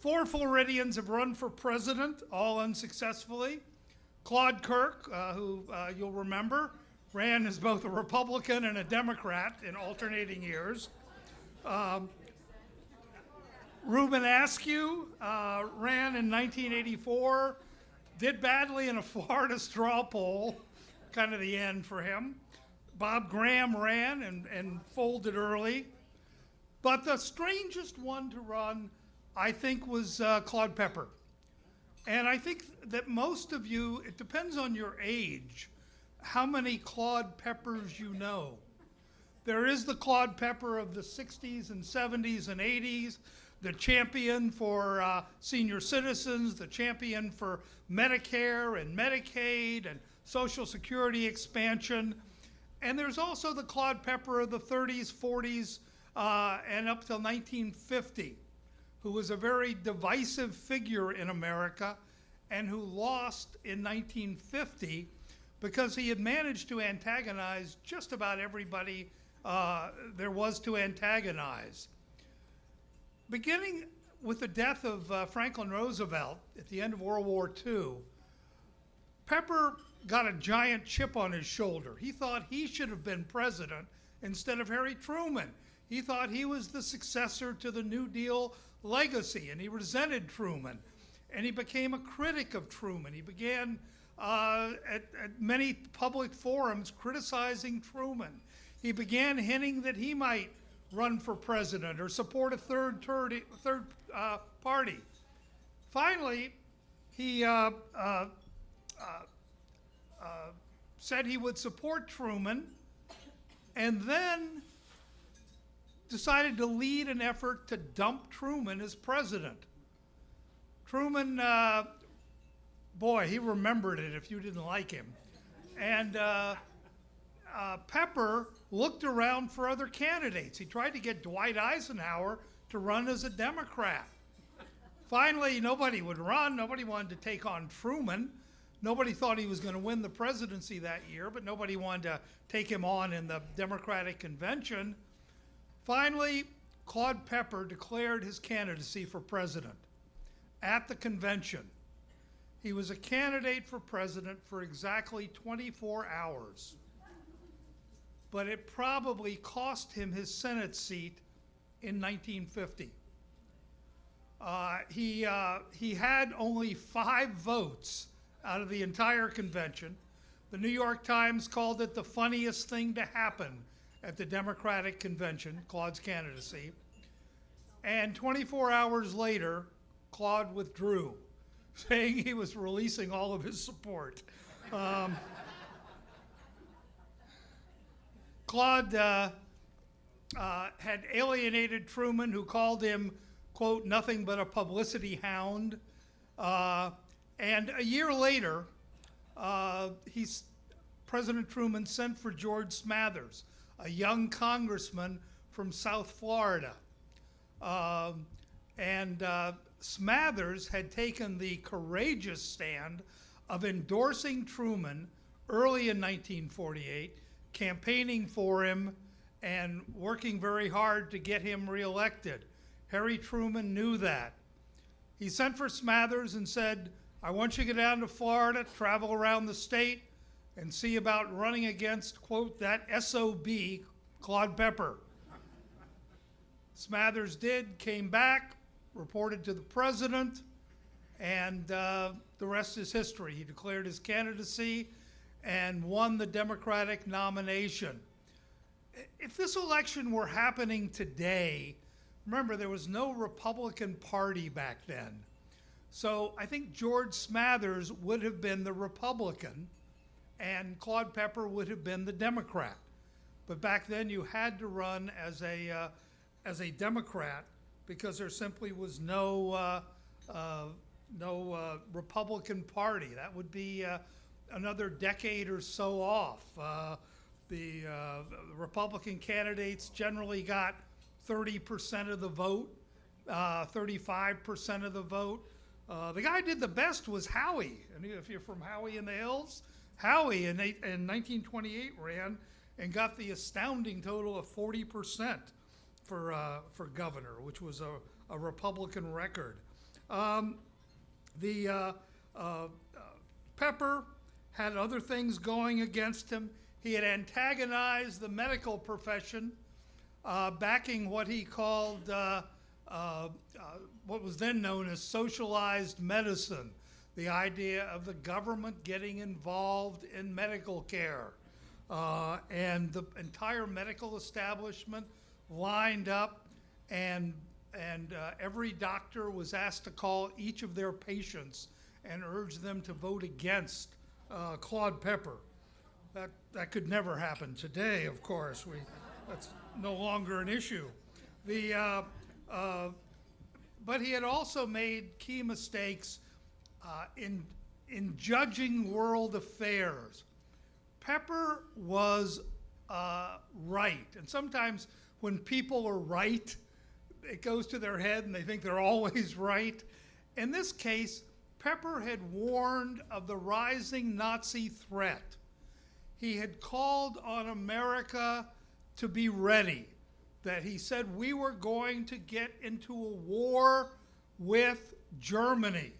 4 Floridians have run for president, all unsuccessfully. Claude Clarke, who you'll remember, ran as both a Republican and a Democrat in alternating years. Reuben Askew ran in 1984, did badly in a Florida straw poll, kind of the end for him. Bob Graham ran and folded early. But the strangest one to run, I think, was Claude Pepper. And I think that most of you, it depends on your age, how many Claude Peppers you know. There is the Claude Pepper of the 60s and 70s and 80s, the champion for senior citizens, the champion for Medicare and Medicaid and Social Security expansion. And there's also the Claude Pepper of the 30s, 40s, and up till 1950, who was a very divisive figure in America and who lost in 1950 because he had managed to antagonize just about everybody there was to antagonize. Beginning with the death of Franklin Roosevelt at the end of World War II, Pepper got a giant chip on his shoulder. He thought he should have been president instead of Harry Truman. He thought he was the successor to the New Deal legacy, and he resented Truman. And he became a critic of Truman. He began at many public forums criticizing Truman. He began hinting that he might run for president or support a third party. Finally, he said he would support Truman, and then decided to lead an effort to dump Truman as president. Truman, boy, he remembered it if you didn't like him. And Pepper looked around for other candidates. He tried to get Dwight Eisenhower to run as a Democrat. Finally, nobody would run. Nobody wanted to take on Truman. Nobody thought he was going to win the presidency that year, but nobody wanted to take him on in the Democratic convention. Finally, Claude Pepper declared his candidacy for president at the convention. He was a candidate for president for exactly 24 hours. But it probably cost him his Senate seat in 1950. He had only 5 votes out of the entire convention. The New York Times called it the funniest thing to happen at the Democratic convention, Claude's candidacy. And 24 hours later, Claude withdrew, saying he was releasing all of his support. Claude had alienated Truman, who called him, quote, nothing but a publicity hound. And a year later, President Truman sent for George Smathers, a young congressman from South Florida. Smathers had taken the courageous stand of endorsing Truman early in 1948, campaigning for him and working very hard to get him reelected. Harry Truman knew that. He sent for Smathers and said, I want you to get down to Florida, travel around the state, and see about running against, quote, that SOB, Claude Pepper. Smathers did, came back, reported to the president, and the rest is history. He declared his candidacy and won the Democratic nomination. If this election were happening today, remember there was no Republican Party back then. So I think George Smathers would have been the Republican and Claude Pepper would have been the Democrat. But back then you had to run as a Democrat because there simply was no Republican Party. That would be another decade or so off. The Republican candidates generally got 30% of the vote, 35% of the vote. The guy who did the best was Howie. And if you're from Howie in the Hills, Howie in 1928 ran and got the astounding total of 40% for governor, which was a Republican record. Um, the Pepper had other things going against him. He had antagonized the medical profession, backing what he called what was then known as socialized medicine, the idea of the government getting involved in medical care. And the entire medical establishment lined up, and every doctor was asked to call each of their patients and urge them to vote against Claude Pepper. That could never happen today, of course. That's no longer an issue. But he had also made key mistakes in judging world affairs. Pepper was right, and sometimes when people are right, it goes to their head and they think they're always right. In this case, Pepper had warned of the rising Nazi threat. He had called on America to be ready, that he said we were going to get into a war with Germany.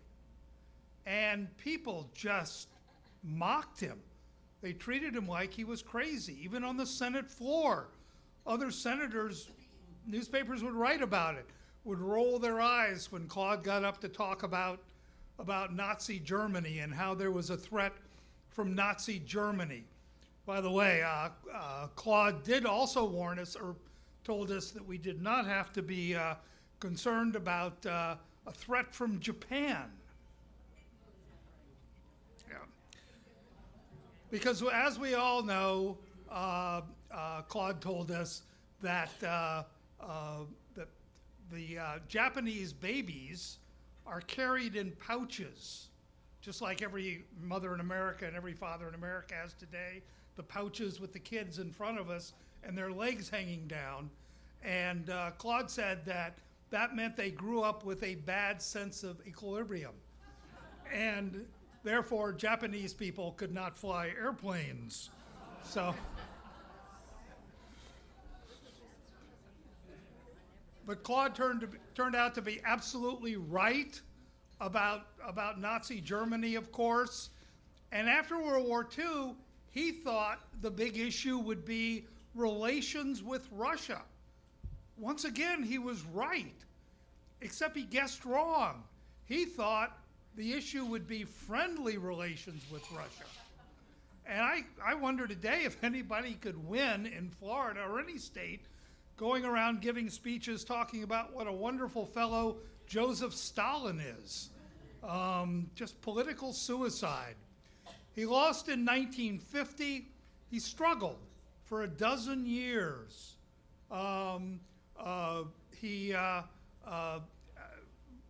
And people just mocked him. They treated him like he was crazy, even on the Senate floor. Other senators, newspapers would write about it, would roll their eyes when Claude got up to talk about Nazi Germany and how there was a threat from Nazi Germany. By the way, Claude did also warn us, or told us, that we did not have to be concerned about a threat from Japan. Yeah. Because as we all know, Claude told us that the Japanese babies are carried in pouches, just like every mother in America and every father in America has today, the pouches with the kids in front of us and their legs hanging down. And Claude said that meant they grew up with a bad sense of equilibrium. And therefore, Japanese people could not fly airplanes. So, but Claude turned out to be absolutely right about Nazi Germany, of course. And after World War II, he thought the big issue would be relations with Russia. Once again, he was right, except he guessed wrong. He thought the issue would be friendly relations with Russia. And I wonder today if anybody could win in Florida or any state going around giving speeches talking about what a wonderful fellow Joseph Stalin is. Just political suicide. He lost in 1950. He struggled for a dozen years. He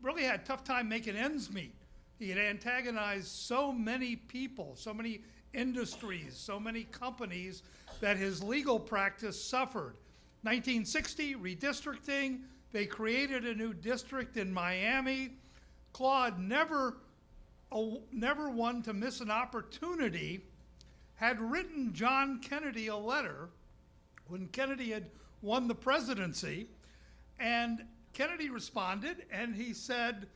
really had a tough time making ends meet. He had antagonized so many people, so many industries, so many companies, that his legal practice suffered. 1960, redistricting. They created a new district in Miami. Claude, never one to miss an opportunity, had written John Kennedy a letter when Kennedy had won the presidency. And Kennedy responded, and he said,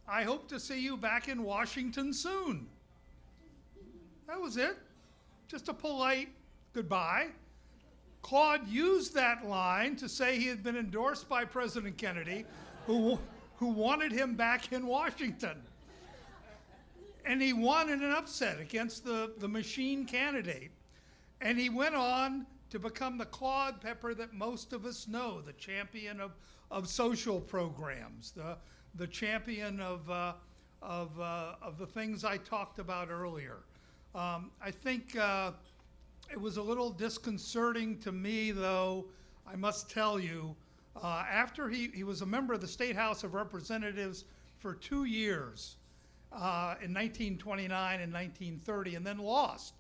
"I hope to see you back in Washington soon." That was it. Just a polite goodbye. Claude used that line to say he had been endorsed by President Kennedy, who wanted him back in Washington. And he won in an upset against the machine candidate. And he went on to become the Claude Pepper that most of us know, the champion of social programs, the champion of the things I talked about earlier. I think it was a little disconcerting to me, though, I must tell you, after he was a member of the State House of Representatives for 2 years, in 1929 and 1930, and then lost.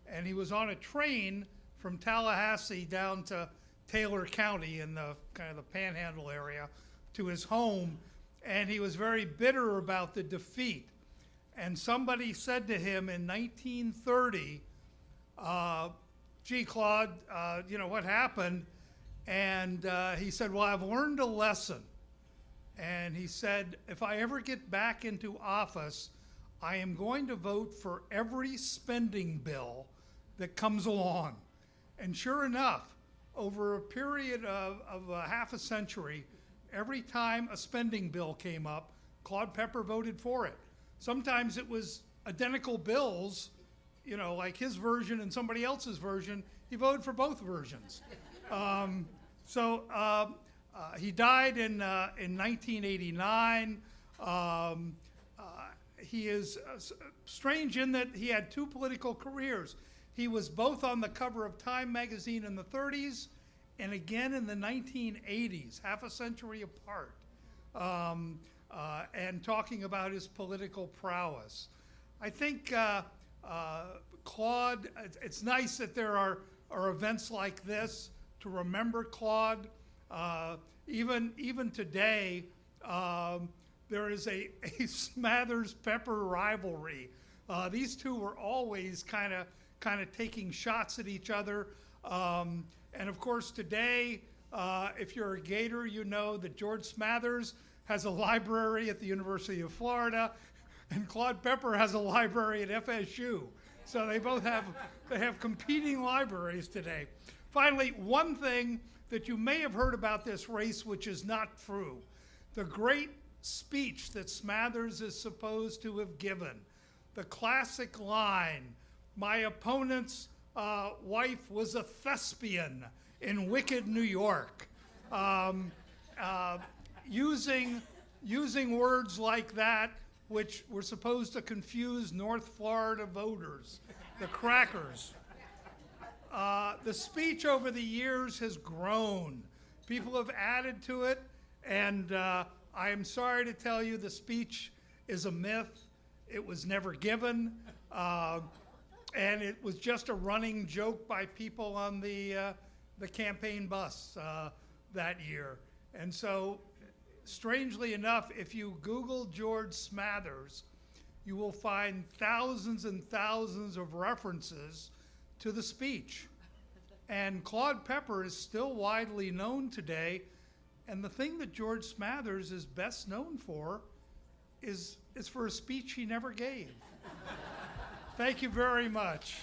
And he was on a train from Tallahassee down to Taylor County in the kind of the Panhandle area to his home, and he was very bitter about the defeat. And somebody said to him in 1930, "Gee, Claude, what happened?" And he said, "Well, I've learned a lesson." and he said, if I ever get back into office, I am going to vote for every spending bill that comes along. And sure enough, over a period of a half a century, every time a spending bill came up, Claude Pepper voted for it. Sometimes it was identical bills, you know, like his version and somebody else's version. He voted for both versions. He died in 1989. He is strange in that he had two political careers. He was both on the cover of Time magazine in the 30s and again in the 1980s, half a century apart, and talking about his political prowess. I think Claude, it's nice that there are events like this to remember Claude. Even today, there is a Smathers-Pepper rivalry. These two were always kind of taking shots at each other. And of course today, if you're a Gator, you know that George Smathers has a library at the University of Florida, and Claude Pepper has a library at FSU. So they both have competing libraries today. Finally, one thing that you may have heard about this race, which is not true, the great speech that Smathers is supposed to have given, the classic line, "My opponent's wife was a thespian in wicked New York." Using words like that, which were supposed to confuse North Florida voters, the crackers. The speech over the years has grown. People have added to it, and I am sorry to tell you the speech is a myth. It was never given, and it was just a running joke by people on the campaign bus that year. And so, strangely enough, if you Google George Smathers, you will find thousands and thousands of references to the speech. And Claude Pepper is still widely known today. And the thing that George Smathers is best known for is for a speech he never gave. Thank you very much.